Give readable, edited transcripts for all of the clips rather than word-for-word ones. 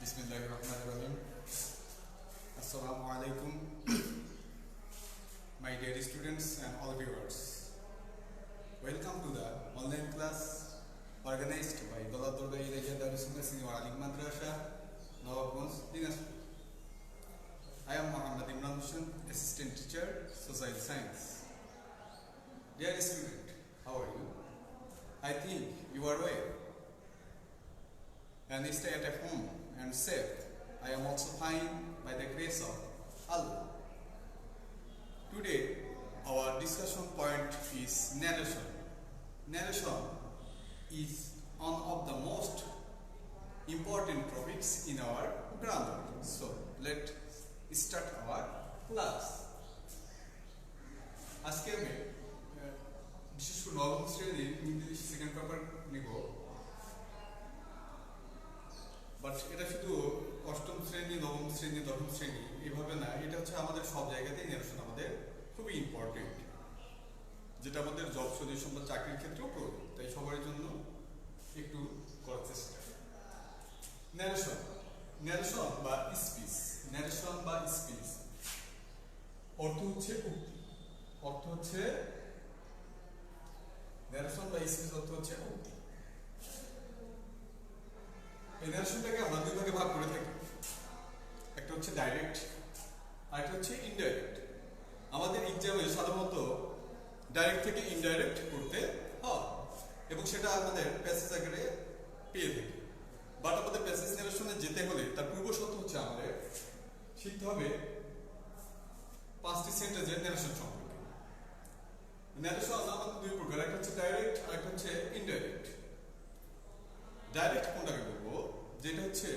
Bismillahirrahmanirrahim. Assalamu alaikum, my dear students and all viewers. Welcome to the online class organized by Daladurga Ilahiya Darussunnah Senior Alim Madrasa, Nawabganj, Dinajpur. I am Muhammad Imran Hussain, Assistant Teacher, Social Science. Dear student, how are you? I think you are well and stay at home and safe. I am also fine by the grace of Allah. Today, our discussion point is narration. Narration is one of the most important topics in our grammar. So, let's start our class. আজকে আমি বিশেষ করে নবম শ্রেণীর English second paper নিব, but এটা শুধু অষ্টম শ্রেণী, নবম শ্রেণী, দশম শ্রেণী এইভাবে না, এটা হচ্ছে আমাদের সব জায়গাতেই ন্যারেশন আমাদের খুবই ইম্পর্টেন্ট, যেটা আমাদের জব সলিউশন বা চাকরির ক্ষেত্রেও প্রয়োজন। তাই সবার জন্য একটু করার চেষ্টা। ন্যারেশন, ন্যারেশন বা স্পিচ, ন্যারেশন বা স্পিচ অর্থ হচ্ছে উক্তি, অর্থ হচ্ছে ন্যারেশন বা স্পিচ অর্থ হচ্ছে উক্তি। এই ন্যারেশনটাকে আমরা দুই ভাগে ভাগ করে থাকি, একটা হচ্ছে ডাইরেক্ট আর একটা হচ্ছে ইনডাইরেক্ট। আমাদের এক্সামে সাধারণত ডাইরেক্ট থেকে ইনডাইরেক্ট করতে হয় এবং সেটা আমাদের প্যাসেজ আকারে পেয়ে থাকি। বাট আমাদের প্যাসেজ ন্যারেশনে যেতে হলে তার পূর্ব শর্ত হচ্ছে আমাদের শিখতে হবে 5টি সেন্টেন্সের ন্যারেশন সম্পর্কে। ন্যারেশন আমাদের দুই প্রকার, একটা হচ্ছে ডাইরেক্ট আর একটা হচ্ছে ইনডাইরেক্ট। ডাইরেক্ট কোনটাকে বলবো? যেটা হচ্ছে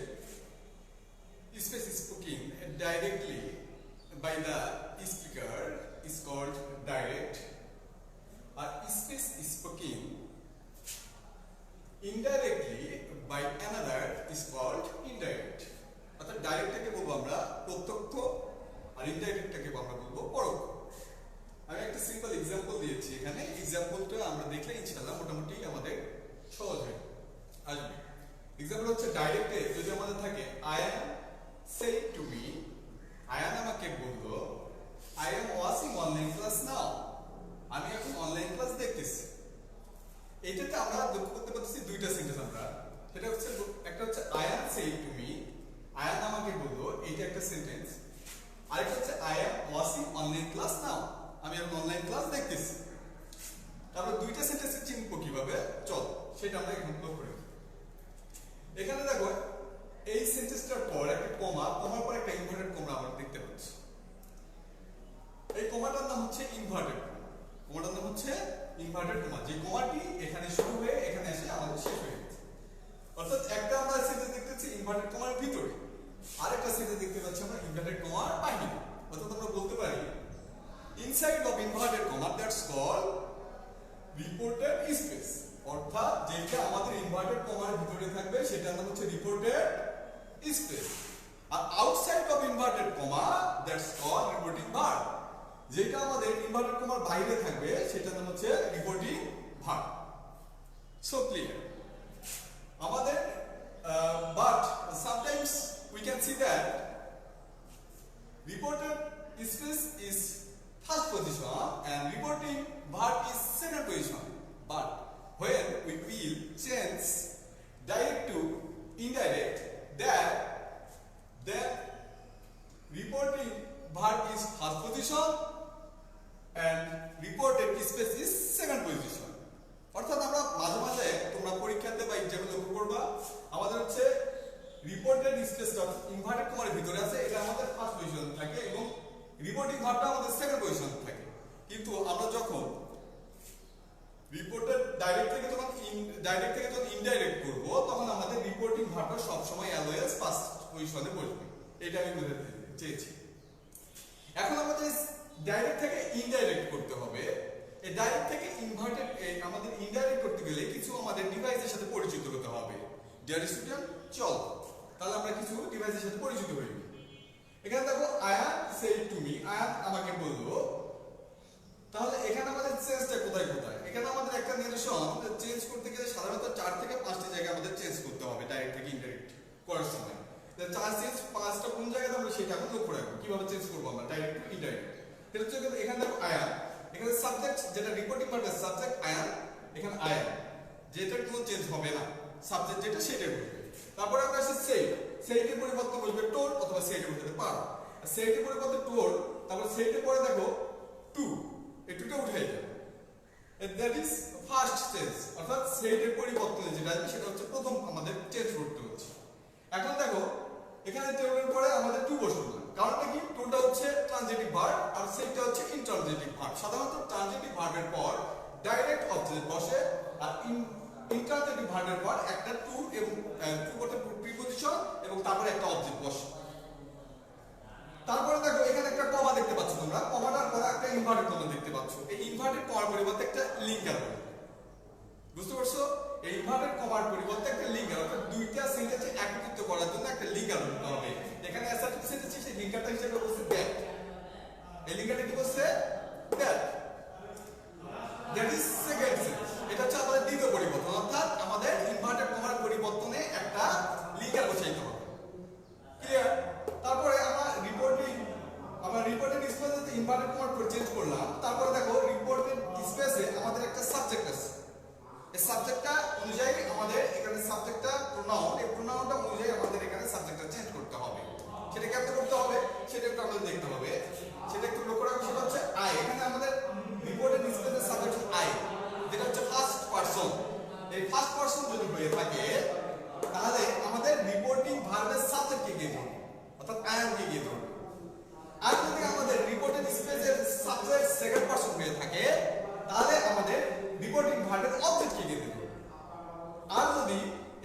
speech spoken directly by the speaker is called direct, আর speech spoken indirectly by another is called indirect. অর্থাৎ ডাইরেক্টটাকে বলবো আমরা প্রত্যক্ষ আর ইনডাইরেক্টটাকে আমরা বলবো পরোক্ষ। আমি একটা সিম্পল এক্সাম্পল দিয়েছি এখানে, এক্সাম্পলটা আমরা দেখলে ইনশাআল্লাহ মোটামুটি আমাদের সহজ হয় আসবে। এক্সাম্পল হচ্ছে ডাইরেক্টে যদি আমাদের থাকে আয়ান সেই টু মি, আয়ান আমাকে বললো I am watching online class now, আমি এখন অনলাইন ক্লাস দেখতেছি। এইটাতে আমরা লক্ষ্য করতে পারতেছি দুইটা সেন্টেন্স আমরা, সেটা হচ্ছে একটা হচ্ছে আয়ান সেই টু মি, আয়ান আমাকে বললো, এইটা একটা সেন্টেন্স। আরেকটা হচ্ছে I am watching online class now, আমি এখন অনলাইন ক্লাস দেখতেছি। তারপর দুইটা সেন্টেন্স চিনবো কিভাবে, চল সেটা আমরা এখন লক্ষ্য করি। এখানে দেখো এই সেন্টেন্সটার পর একটা কমা, কমার পর একটা ইনভার্টেড কমা আমরা দেখতে পাচ্ছি। এই কমাটার নাম হচ্ছে ইনভার্টেড কমা, কমাটার নাম হচ্ছে ইনভার্টেড কমা, যে কমাটি এখানে শুরু হয়ে এখানে এসে আমাদের শেষ হয়ে গেছে। অর্থাৎ একটা আমরা সেন্টেন্স দেখতেছি ইনভার্টেড কমার ভিতরে, আরেকটা সেন্টেন্স দেখতে পাচ্ছি আমরা ইনভার্টেড কমার বাইরে। অর্থাৎ আমরা বলতে পারি inside of inverted comma that's called reported space. অর্থাৎ যেটা আমাদের ইনভার্টেড কমার ভিতরে থাকবে সেটার নাম হচ্ছে রিপোর্টেড স্পেস, আর outside of inverted comma that's called reporting verb. যেটা আমাদের ইনভার্টেড কমার বাইরে থাকবে সেটার নাম হচ্ছে রিপোর্টিং ভার্ব। সো ক্লিয়ার আমাদের, but sometimes we can see that reported space is first position and reporting verb is second position. But when we will change direct to indirect, that reporting verb is first position and reported space is second position. অর্থাৎ আমরা মাঝে মাঝে তোমরা পরীক্ষাতে বা এক্সামে লক্ষ্য করবা আমাদের হচ্ছে রিপোর্টেড স্পেসটা ইনভার্টেড কমার ভিতরে আছে, এটা আমাদের ফার্স্ট পজিশন থাকে এবং রিপোর্টিং ভার্বটা আমাদের সেকেন্ড পজিশন থাকে। কিন্তু আমরা যখন রিপোর্টেড ডাইরেক্ট থেকে যখন ইনডাইরেক্ট করব তখন আমাদের রিপোর্টিং ভার্বটা সব সময় অলওয়েজ ফার্স্ট পজিশনে বসবে। এটা আমি বোঝাতে চেয়েছি। এখন আমাদের ডাইরেক্ট থেকে ইনডাইরেক্ট করতে হবে। এই ডাইরেক্ট থেকে ইনভার্টেড আমাদের ইনডাইরেক্ট করতে গেলে কিছু আমাদের ডিভাইসের সাথে পরিচিত হতে হবে। ডিয়ার স্টুডেন্ট, চল তাহলে আমরা কিছু ডিভাইসের সাথে পরিচিত হই। এখানে দেখো আয়ান সেই টু মি, আয়ান আমাকে বললো। তাহলে এখানে আমাদের চেঞ্জটা কোথায় কোথায়? এখানে আমাদের একটা ন্যারেশন চেঞ্জ করতে গেলে সাধারণত 4 থেকে 5টি জায়গায় আমাদের চেঞ্জ করতে হবে ডাইরেক্ট থেকে ইনডাইরেক্ট করার সময়। চার চেঞ্জ পাঁচটা কোন জায়গায় আমরা সেটা এখন লক্ষ্য রাখবো কিভাবে চেঞ্জ করবো আমরা ডাইরেক্ট টু ইনডাইরেক্ট। এটা হচ্ছে এখানে দেখো আয়ান, এখানে সাবজেক্ট যেটা রিপোর্টিং পার্টের সাবজেক্ট আয়ান, এখানে আয়ান যেটা কোনো চেঞ্জ হবে না, সাবজেক্ট যেটা সেটাই বসবে। তারপরে আমরা আসছে সেইট, সেইটের পরিবর্তে বসবে টোল অথবা সেইটের বসবে পার। আর সেইটের পরিবর্তে টোল, তারপর সেইটের পরে দেখো টু, এই টুটা উঠাই যাবে, দ্যাট ইজ ফার্স্ট চেঞ্জ, অর্থাৎ সেইটের পরিবর্তনে যেটা আসবে সেটা হচ্ছে প্রথম আমাদের চেঞ্জ করতে হচ্ছে। এখন দেখো এখানে টোলের পরে আমাদের টু বসবে না, কারণটা কি? টুটা হচ্ছে ট্রানজিটিভ ভার্ব আর সেইটা হচ্ছে ইনট্রানজিটিভ ভার্ব। সাধারণত ট্রানজিটিভ ভার্বের পর ডাইরেক্ট অবজেক্ট বসে, আর ইনট্রানজিটিভ ভার্বের পর একটা টু এবং টু করতে প্রিপজিশন এবং তারপরে একটা অবজেক্ট বসে। তারপরে দেখো এখানে একটা কমা দেখতে পাচ্ছ তোমরা, কমাটার পরে একটা ইনভার্টেড কমা দেখতে পাচ্ছ। এই ইনভার্টেড কমার পরিবর্তে একটা লিঙ্কার হবে, বুঝতে পারছো? এই ইনভার্টেড কমার পরিবর্তে একটা লিঙ্কার, অর্থাৎ দুইটা সেন্টেন্স একত্রিত করার জন্য একটা লিঙ্কার হতে হবে। এখানে অ্যাসার্টিভ সেন্টেন্স সেই লিঙ্কারটা হিসেবে বলছে দ্যাট, এই লিঙ্কারটা কি বলছে? That, that is second sense. এটা হচ্ছে আমাদের দ্বিতীয় পরিবর্তন, অর্থাৎ আমাদের ইনভার্টেড কমার পরিবর্তনে একটা লিঙ্কার বসাইতে হবে। ক্লিয়ার? তারপরে আমরা রিপোর্টেড স্পেসে ইনভার্টেড কমার করে চেঞ্জ করলাম। তারপরে দেখো রিপোর্টেড স্পেসে আমাদের একটা সাবজেক্ট আছে, এই সাবজেক্টটা অনুযায়ী আমাদের এখানে সাবজেক্টটা প্রোনাউন, এই প্রোনাউনটা অনুযায়ী আমাদের এখানে সাবজেক্টটা চেঞ্জ করতে হবে। সেটা কেমনে করতে হবে সেটা একটু আমাদের দেখতে হবে, সেটা একটু লক্ষ্য রাখো। সেটা হচ্ছে আই, এখানে আমাদের রিপোর্টেড স্পেসের সাবজেক্ট আই, যেটা হচ্ছে ফার্স্ট পারসন। এই ফার্স্ট পারসন যদি হয়ে থাকে তাহলে আমাদের রিপোর্টিং ভার্বের সাবজেক্টকে গিয়ে ধরবে, অর্থাৎ আই এম কে গিয়ে ধরবে। আর যদি আমাদের রিপোর্টেড স্পেসের সাবজেক্ট সেকেন্ড পারসন হয়ে থাকে তাহলে আমাদের রিপোর্টিং ভার্বের অবজেক্টকে গিয়ে ধরবে। আর যদি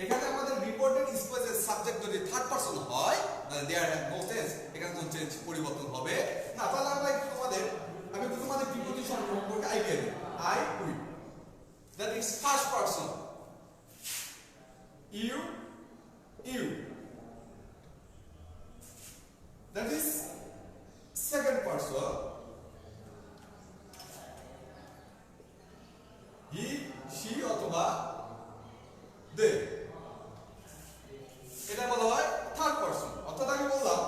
এখানে আমাদের রিপোর্টেড স্পেসের সাবজেক্ট যদি থার্ড পারসন হয় তাহলে দেয়ার হ্যাভ নো চেঞ্জ, এখানে কোনো চেঞ্জ পরিবর্তন হবে না। তাহলে আমরা আমি তোমাদের প্রিপজিশন সম্পর্কে আইডিয়া দিই। I we, that is first person. You you, that is second person. He, she অথবা they, এটা বলা হয় থার্ড পারসন। অর্থাৎ আমি বললাম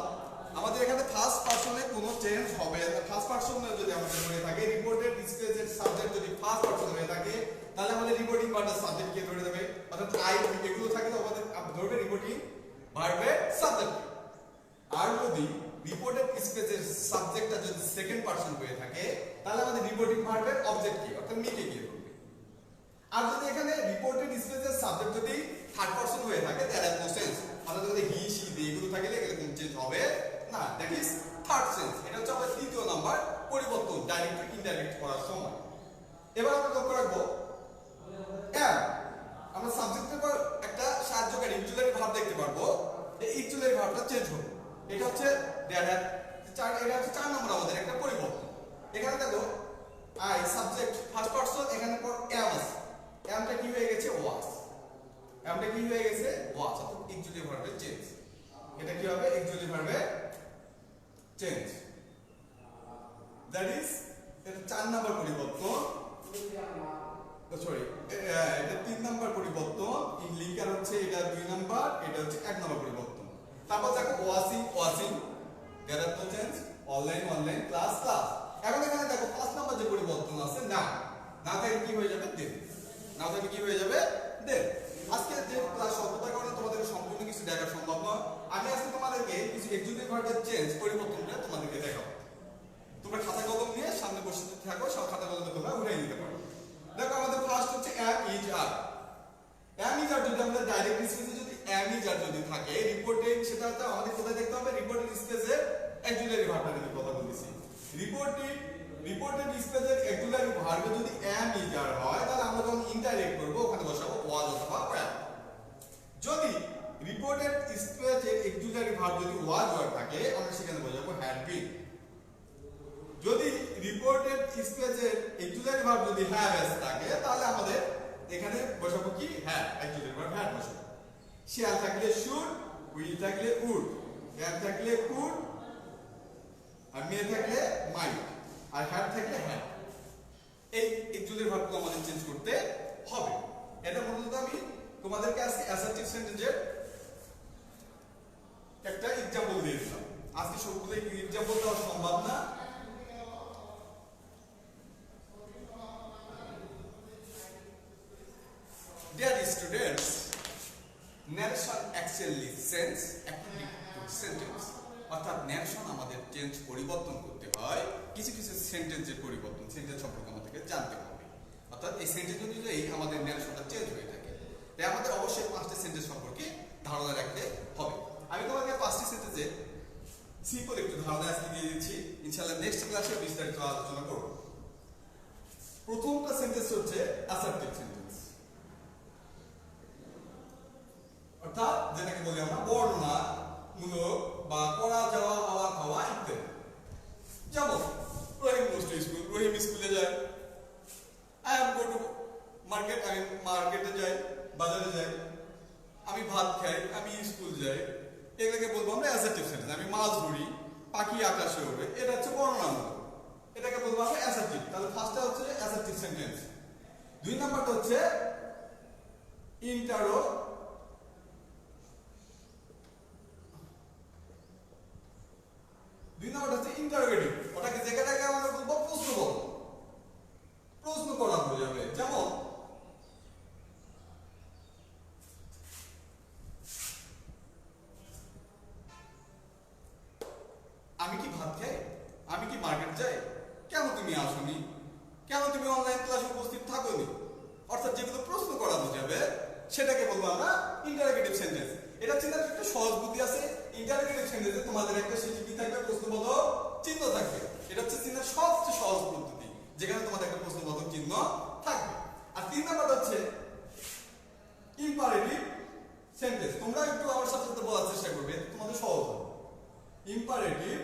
আমাদের এখানে ফার্স্ট পারসনে কোনো চেঞ্জ হবে না। ফার্স্ট পারসনে যদি আমাদের হয়ে থাকে রিপোর্টেড স্পেসের সাবজেক্ট যদি ফার্স্ট পারসন হয়ে থাকে তাহলে আমাদের রিপোর্টিং ভার্বের সাবজেক্ট কে ধরে দেবে, অর্থাৎ আই এগুলো থাকে তো আমাদের ধরবে রিপোর্টিং ভার্বের সাবজেক্ট। আর যদি রিপোর্টেড স্পেসের সাবজেক্টটা যদি সেকেন্ড পারসন হয়ে থাকে তাহলে আমাদের রিপোর্টিং ভার্বের অবজেক্ট কি, অর্থাৎ মি কে গিয়ে ধরবে। আর যদি এখানে রিপোর্টেড স্পেসের সাবজেক্ট যদি থার্ড পারসন হয়ে থাকে দ্যাট হ্যাজ নো সেন্স, অর্থাৎ যদি হি সি দে এগুলো থাকে এগুলো কোনো চেঞ্জ হবে না, দ্যাট ইজ থার্ড সেন্স। এটা হচ্ছে আমাদের তৃতীয় নাম্বার পরিবর্তন ডাইরেক্ট টু ইনডাইরেক্ট করার সময়। এবার আমরা লক্ষ্য রাখবো এম, আমরা সাবজেক্টের পর একটা সাহায্যকারী অক্সিলারি ভার্ব দেখতে পারবো, এই অক্সিলারি ভার্বটা চেঞ্জ হবে। এটা হচ্ছে এটা হচ্ছে 4 নম্বর আমাদের একটা পরিবর্তন। এখানে দেখো আই সাবজেক্ট ফার্স্ট পারসন, এখানে পর এম আছে, এমটা কি হয়ে গেছে ওয়াজ, এমটা কি হয়ে গেছে ওয়াজ, অর্থাৎ অক্সিলারি ভার্বের চেঞ্জ। এটা কি হবে অক্সিলারি ভার্বের চেঞ্জ, দ্যাট ইজ এটা 4 নম্বর পরিবর্তন। সরি, এটা 3 নম্বর পরিবর্তন। ইন লিঙ্কার হচ্ছে এটা 2 নম্বর, এটা হচ্ছে 1 নম্বর পরিবর্তন। তারপর দেখো washing washing, there are no change. Online online, class class. এখন এখানে দেখো 5 নম্বর যে পরিবর্তন আছে না, না থাকে কি হয়ে যাবে দেন, না থাকে কি হয়ে যাবে দেন। আজকে যে ক্লাস স্বল্পতার কারণে তোমাদের সম্পূর্ণ কিছু দেখা সম্ভব নয়। আমি আজকে তোমাদেরকে কিছু অক্সিলারি ভার্বের চেঞ্জ পরিবর্তনটা তোমাদেরকে দেখাবো। তোমরা খাতা কলম নিয়ে সামনে বসে থাকো, সব খাতা কলমে তোমরা উঠাই নিতে পারো। দেখো আমাদের ফার্স্ট হচ্ছে am is are. Am is are যদি আমরা ডাইরেক্ট স্পেসে যদি এম ইজ আর যদি থাকে রিপোর্টেড, সেটা হচ্ছে আমাদের কোথায় দেখতে হবে রিপোর্টেড স্পেসে অক্সিলারি ভার্বটা নিয়ে কথা বলতেছি। রিপোর্টেড স্পেসের অক্সিলারি ভার্বে যদি এম ইজ আর হয় তাহলে আমরা যখন ইনডাইরেক্ট করব ওখানে বসাবো ওয়াজ অথবা ওয়্যার। যদি রিপোর্টেড স্পেসের অক্সিলারি ভার্ব যদি ওয়াজ ওয়্যার থাকে আমরা সেখানে বসাবো হ্যাড বিন। যদি রিপোর্টেড স্পেসের অক্সিলারি ভার্ব যদি হ্যাভ এস থাকে তাহলে আমাদের এখানে বসাবো কি হ্যাভ, অক্সিলারি ভার্ব হ্যাড বসাবো। শ্যাল থাকলে শুড, উইল থাকলে উড, হ্যাভ থাকলে কুড, আর মে থাকলে মাইট, আর হ্যাড থাকলে হ্যাড। এই অক্সিলারি ভার্বগুলো আমাদের চেঞ্জ করতে হবে। এটা মূলত আমি তোমাদেরকে আজকে অ্যাসার্টিভ সেন্টেন্সের Dear students, narration actually sends according to sentence. অর্থাৎ ন্যারেশন আমাদের চেঞ্জ পরিবর্তন করতে হয়, কিছু কিছু সেন্টেন্সের পরিবর্তন, সেন্টেন্স সম্পর্কে আমাদেরকে জানতে হবে। অর্থাৎ এই সেন্টেন্স অনুযায়ী আমাদের ন্যারেশনটা চেঞ্জ হয়ে থাকে। তাই আমাদের অবশ্যই 5টি সেন্টেন্স সম্পর্কে ধারণা রাখতে হবে। আমি তোমাকে 5টি সেন্টেন্সে সিম্পল একটু ধারণা আজকে দিয়ে দিচ্ছি, ইনশাআল্লাহ নেক্সট ক্লাসে বিস্তারিত আলোচনা করব। প্রথমটা সেন্টেন্স হচ্ছে অ্যাসার্টিভ সেন্টেন্স, অর্থাৎ যেটাকে বলি আমরা বর্ণনামূলক বা করা যাওয়া হওয়া খাওয়া ইত্যাদি। যেমন রহিম গোস টু স্কুল, রহিম স্কুলে যায়। I am go to market, আমি মার্কেটে যাই, বাজারে যাই। আমি ভাত খাই, আমি স্কুল যাই। এগুলোকে বলবো আমরা অ্যাসার্টিভ সেন্টেন্স। আমি মাছ ধরি, পাখি আকাশে ওড়ে, এটা হচ্ছে বর্ণনামূলক, এটাকে বলবো আমরা অ্যাসার্টিভ। তাহলে ফার্স্টটা হচ্ছে অ্যাসার্টিভ সেন্টেন্স। 2 নাম্বারটা হচ্ছে ইন্টারো, ইন্টারোগেটিভ। ওটাকে যেটাকে আমরা বলবো প্রশ্নবোধক, প্রশ্ন করা বোঝাবে। যেমন আমি কি ভাত খাই, আমি কি মার্কেট যাই, কেন তুমি আসোনি, কেন তুমি অনলাইন ক্লাসে উপস্থিত থাকোনি। অর্থাৎ যেগুলো প্রশ্ন করা বোঝাবে সেটাকে বলবো আমরা ইন্টারোগেটিভ সেন্টেন্স। এটা চিন্তার একটা সহজ বুদ্ধি আছে। ইন্টারোগেটিভ সেন্টেন্সে তোমাদের একটা শেষে কি থাকবে, প্রশ্নবোধক চিহ্ন থাকবে। এটা হচ্ছে চিন্তার সবচেয়ে সহজ পদ্ধতি, যেখানে তোমাদের একটা প্রশ্নবোধক চিহ্ন থাকবে। আর 3 নাম্বার হচ্ছে ইম্পারেটিভ সেন্টেন্স। তোমরা একটু আমার সাথে সাথে বলার চেষ্টা করবে, তোমাদের সহজ হবে। ইম্পারেটিভ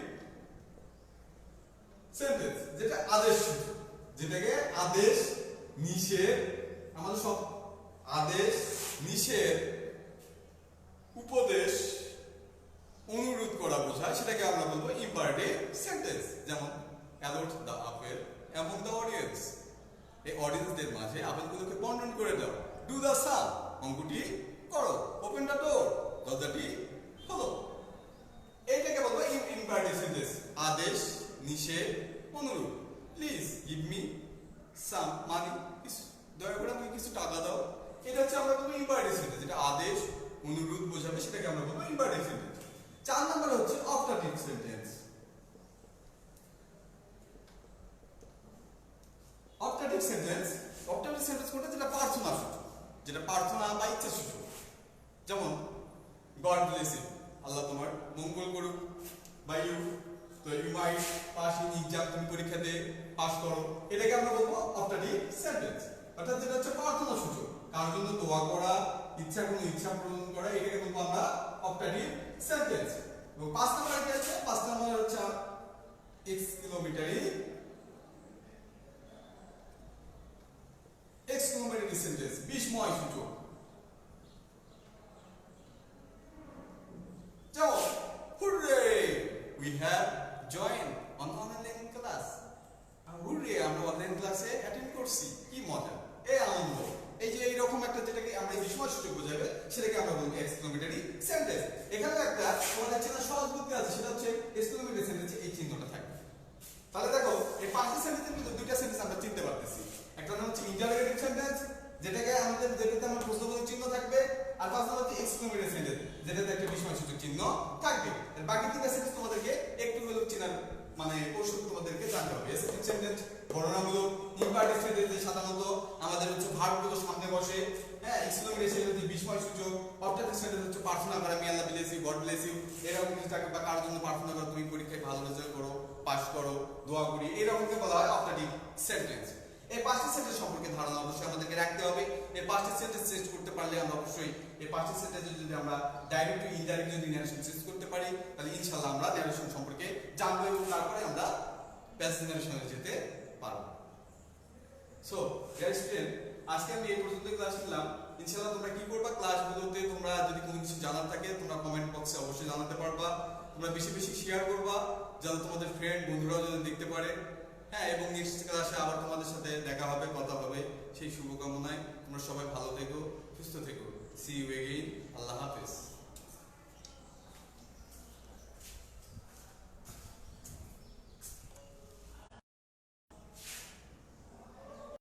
সেন্টেন্স যেটা আদেশ, যেটাকে আদেশ নিষেধ, আমাদের সব আদেশ নিষেধ উপদেশ অনুরোধ করা বোঝায়, সেটাকে আমরা বলবো ইম্পারেটিভ সেন্টেন্স। যেমন allot the apple among the audience, এই অডিয়েন্সদের মাঝে আপেলগুলোকে বন্টন করে দাও। ডু দ্য সাম, অঙ্কটি করো। ওপেন দ্য ডোর, দরজাটি খোলো। এইটাকে বলবো ইম্পারেটিভ সেন্টেন্স, আদেশ নিষেধ অনুরোধ। প্লিজ গিভ মি সাম মানি, দয়া করে আমাকে কিছু টাকা দাও। এটা হচ্ছে আমরা বলবো ইম্পারেটিভ সেন্টেন্স, যেটা আদেশ অনুরোধ বোঝাবে, সেটাকে আমরা বলবো ইম্পারেটিভ সেন্টেন্স। 4 নাম্বার হচ্ছে optative sentence. Optative sentence, optative sentence কোনটা, যেটা প্রার্থনা সূচক, যেটা প্রার্থনা বা ইচ্ছা সূচক। যেমন গড ব্লেস ইউ, আল্লাহ তোমার মঙ্গল করুক। বাই ইউ, তো you might pass in exam, তুমি পরীক্ষাতে পাস করো। এটাকে আমরা বলবো অপটাটিভ সেন্টেন্স, অর্থাৎ যেটা হচ্ছে প্রার্থনা সূচক, কার জন্য দোয়া করা, কোনো ইচ্ছা পূরণ করা, এটাকে বলবো আমরা অপটাটিভ সেন্টেন্স। এবং 5 নাম্বার কি আছে, 5 নাম্বার হচ্ছে এক্সক্লেমেটরি সেন্টেন্স, বিস্ময় সূচক। যেমন hurray we have join on online class, hurray আমরা অনলাইন ক্লাসে অ্যাটেন্ড করছি, কি মজা, এই আনন্দ। এই যে এইরকম একটা যেটাকে আমরা বিস্ময় সূচক বোঝাবে, সেটাকে আমরা বলবো এক্সক্লেমেটরি সেন্টেন্স। এখানে একটা তোমাদের চেনা সহজ বুদ্ধি আছে, সেটা হচ্ছে এক্সক্লেমেটরি সেন্টেন্সে এই চিহ্নটা থাকবে। তাহলে দেখো এই 5টি সেন্টেন্সের মধ্যে 2টা সেন্টেন্স আমরা চিনতে পারতেছি। একটা নাম হচ্ছে ইন্টারোগেটিভ সেন্টেন্স, যেটাতে আমার প্রশ্নবোধক চিহ্ন থাকবে। আর 5 নাম্বার হচ্ছে এক্সক্লেমেটরি সেন্টেন্স, যেটাতে একটা বিস্ময়সূচক চিহ্ন থাকবে। আর বাকি 3টা সেন্টেন্স তোমাদেরকে একটু হলেও চেনার মানে কৌশল তোমাদেরকে জানতে হবে। অ্যাসার্টিভ সেন্টেন্স বর্ণনামূলক, ইম্পারেটিভ সেন্টেন্সে সাধারণত আমাদের হচ্ছে ভার্বগুলো সামনে বসে, হ্যাঁ। এক্সক্লেমেটরি সেন্টেন্স বিস্ময়সূচক, অপটাটিভ সেন্টেন্স হচ্ছে প্রার্থনা করা, may Allah bless you, God bless you, এরকম কিছু থাকে, বা কার জন্য প্রার্থনা করো, তুমি পরীক্ষায় ভালো রেজাল্ট করো, পাস করো, দোয়া করি, এরকমকে বলা হয় অপটাটিভ সেন্টেন্স। এই 5টি সেন্টেন্স সম্পর্কে ধারণা অবশ্যই আমাদেরকে রাখতে হবে। এই 5টি সেন্টেন্স চেঞ্জ করতে পারলে আমরা অবশ্যই এই 5টি সেন্টেন্স যদি আমরা ডাইরেক্ট টু ইনডাইরেক্ট যদি ন্যারেশন চেঞ্জ করতে পারি, তাহলে ইনশাআল্লাহ আমরা ন্যারেশন সম্পর্কে জানবো এবং তারপরে আমরা প্যাসিভ ন্যারেশনে যেতে পারবো। সো ডিয়ার স্টুডেন্ট, আজকে আমি এই পর্যন্ত ক্লাস নিলাম। ইনশাআল্লাহ তোমরা কি করবা, ক্লাসগুলোতে তোমরা যদি কোনো কিছু জানার থাকে তোমরা কমেন্ট বক্সে অবশ্যই জানাতে পারবা। তোমরা বেশি বেশি শেয়ার করবা, যাতে তোমাদের ফ্রেন্ড বন্ধুরাও যদি দেখতে পারে, হ্যাঁ। এবং নেক্সট ক্লাসে আবার তোমাদের সাথে দেখা হবে, কথা হবে, সেই শুভকামনায় তোমরা সবাই ভালো থেকো, সুস্থ থেকো। সি ইউ এগেইন, আল্লাহ হাফেজ।